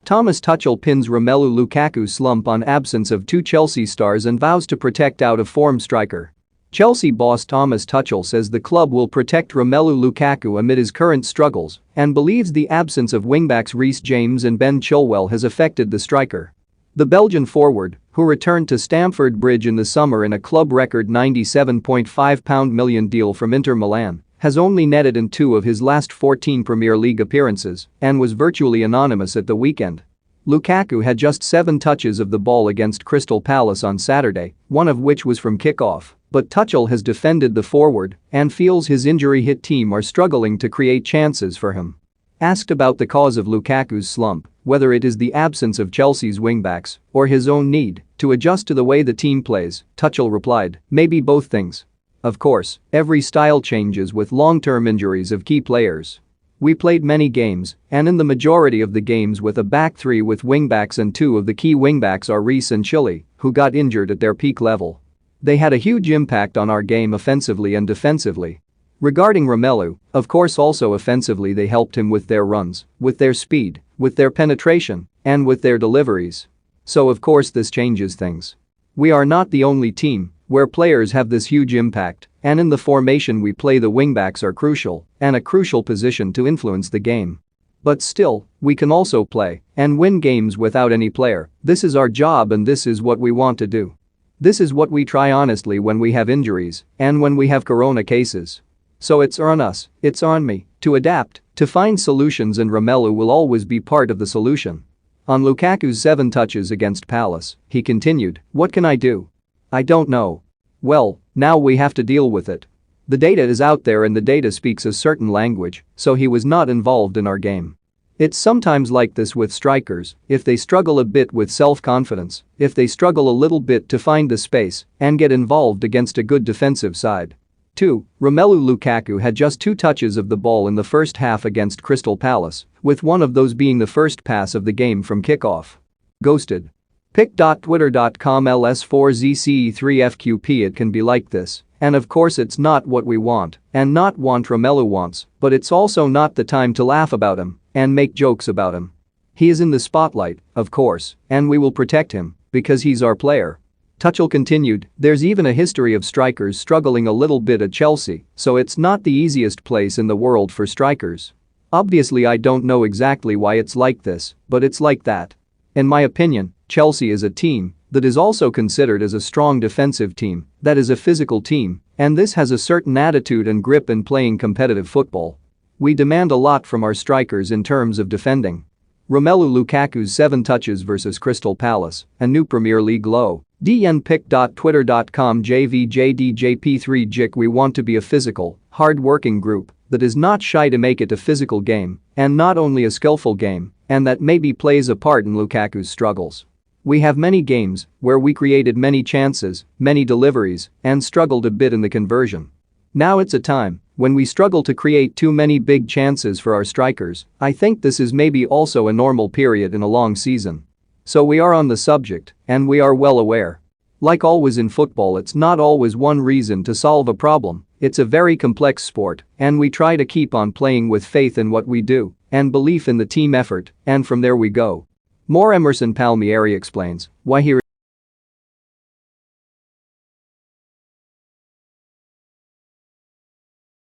Thomas Tuchel pins Romelu Lukaku slump on absence of two Chelsea stars and vows to protect out-of-form striker. Chelsea boss Thomas Tuchel says the club will protect Romelu Lukaku amid his current struggles and believes the absence of wingbacks Reece James and Ben Chilwell has affected the striker. The Belgian forward, who returned to Stamford Bridge in the summer in a club record £97.5 million deal from Inter Milan, has only netted in 2 of his last 14 Premier League appearances and was virtually anonymous at the weekend. Lukaku had just 7 touches of the ball against Crystal Palace on Saturday, one of which was from kick-off, but Tuchel has defended the forward and feels his injury-hit team are struggling to create chances for him. Asked about the cause of Lukaku's slump, whether it is the absence of Chelsea's wingbacks or his own need to adjust to the way the team plays, Tuchel replied, "Maybe both things. Of course, every style changes with long-term injuries of key players. We played many games, and in the majority of the games with a back 3 with wingbacks, and 2 of the key wingbacks are Reece and Chile, who got injured at their peak level. They had a huge impact on our game offensively and defensively. Regarding Romelu, of course also offensively they helped him with their runs, with their speed, with their penetration, and with their deliveries. So of course this changes things. We are not the only team where players have this huge impact, and in the formation we play the wingbacks are crucial and a crucial position to influence the game. But still, we can also play and win games without any player. This is our job and this is what we want to do. This is what we try honestly when we have injuries and when we have corona cases. So it's on us, it's on me, to adapt, to find solutions, and Romelu will always be part of the solution." On Lukaku's 7 touches against Palace, he continued, "What can I do? I don't know. Well, now we have to deal with it. The data is out there and the data speaks a certain language, so he was not involved in our game. It's sometimes like this with strikers, if they struggle a bit with self-confidence, if they struggle a little bit to find the space and get involved against a good defensive side." 2. Romelu Lukaku had just 2 touches of the ball in the first half against Crystal Palace, with one of those being the first pass of the game from kickoff. Ghosted. pic.twitter.com/ls4zce3fqp. It can be like this, and of course it's not what we want and not what Romelu wants, but it's also not the time to laugh about him and make jokes about him. He is in the spotlight, of course, and we will protect him because he's our player. Tuchel continued, "There's even a history of strikers struggling a little bit at Chelsea, so it's not the easiest place in the world for strikers. Obviously I don't know exactly why it's like this, but it's like that. In my opinion, Chelsea is a team that is also considered as a strong defensive team, that is a physical team, and this has a certain attitude and grip in playing competitive football. We demand a lot from our strikers in terms of defending." Romelu Lukaku's 7 touches versus Crystal Palace, a new Premier League low. dnpic.twitter.com/jvjdjp3jic. We want to be a physical, hard-working group that is not shy to make it a physical game and not only a skillful game, and that maybe plays a part in Lukaku's struggles. We have many games where we created many chances, many deliveries, and struggled a bit in the conversion. Now it's a time when we struggle to create too many big chances for our strikers. I think this is maybe also a normal period in a long season. So we are on the subject, and we are well aware. Like always in football, it's not always one reason to solve a problem, it's a very complex sport, and we try to keep on playing with faith in what we do and belief in the team effort, and from there we go." More Emerson Palmieri explains why he